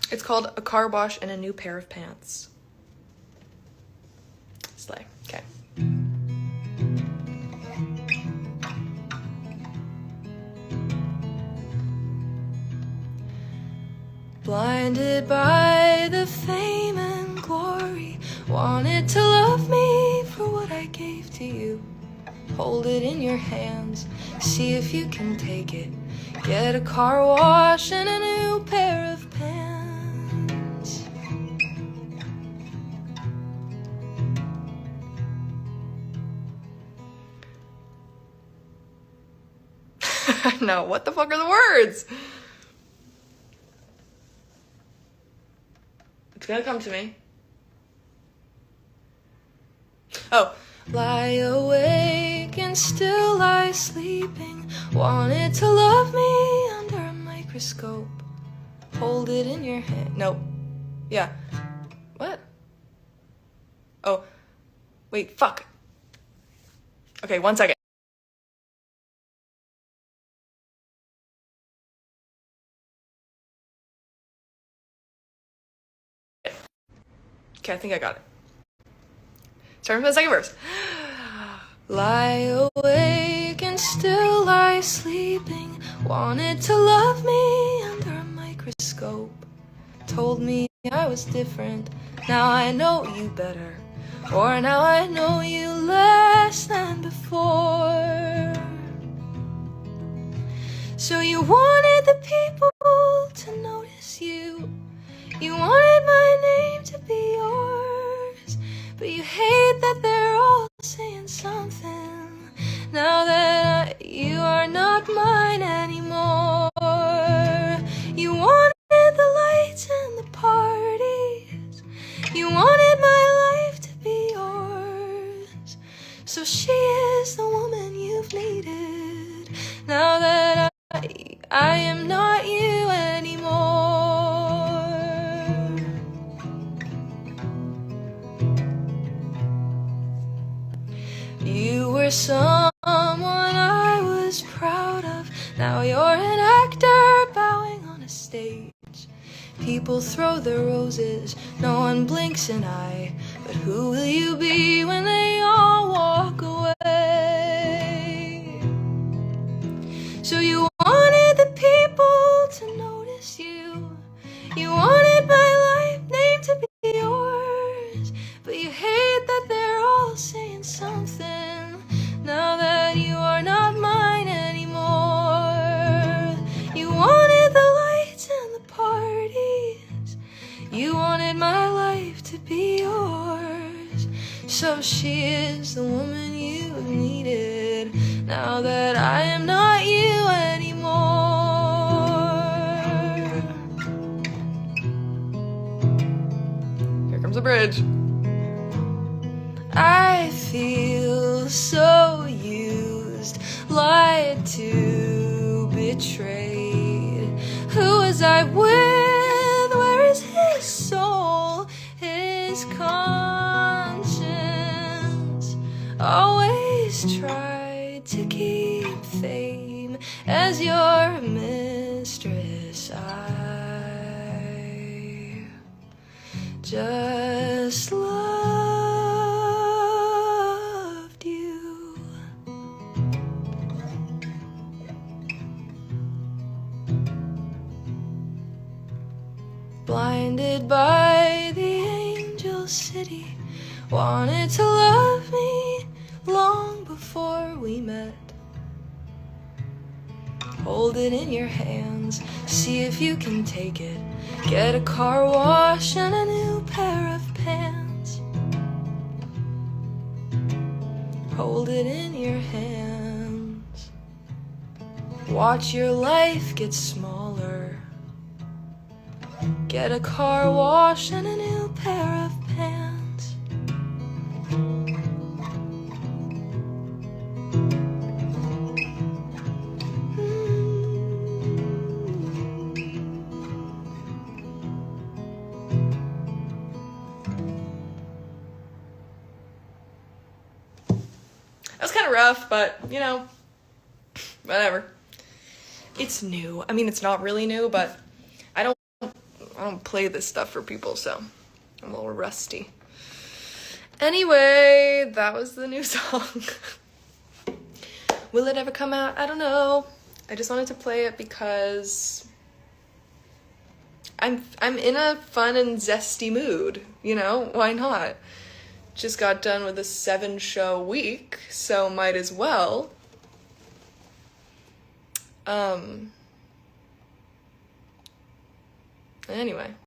It's called A Car Wash and a New Pair of Pants. Slay. Okay. Blinded by the fame and glory, wanted to love me for what I gave to you. Hold it in your hands, see if you can take it. Get a car wash and a new pair of pants. No, what the fuck are the words? It's gonna come to me. Oh. Lie awake and still lie sleeping. Wanted to love me under a microscope. Hold it in your hand. Nope. Yeah. What? Oh. Wait, fuck. Okay, 1 second. Okay, I think I got it. Starting from the second verse. Lie awake and still lie sleeping. Wanted to love me under a microscope. Told me I was different. Now I know you better. Or now I know you less than before. So you wanted the people to notice you. You wanted my name to be yours. But you hate that they're all saying something. Now that you are not mine anymore. You wanted the lights and the parties. You wanted my life to be yours. So she is the woman you've needed. Now that I am not you anymore. You were someone I was proud of. Now you're an actor bowing on a stage. People throw their roses, no one blinks an eye. But who will you be when they all walk away? So you wanted the people to notice you. You wanted my life name to be yours. But you hate that they're all saying something. Now that you are not mine anymore. You wanted the lights and the parties. You wanted my life to be yours. So she is the woman you needed. Now that I am not you anymore. Here comes the bridge. I feel so used, lied to, betrayed. Who was I with? Where is his soul, his conscience? Always tried to keep fame as your mistress. I just loved you. Blinded by the angel city, wanted to love me long before we met. Hold it in your hands, see if you can take it. Get a car wash and a new pair of pants. Hold it in your hands. Watch your life get smaller. Get a car wash and a new pair of pants. That was kind of rough, but, you know, whatever. It's new. I mean, it's not really new, but I don't don't play this stuff for people, so I'm a little rusty. Anyway, that was the new song. Will it ever come out? I don't know. I just wanted to play it because I'm in a fun and zesty mood, you know? Why not? Just got done with a 7-show week, so might as well. Anyway.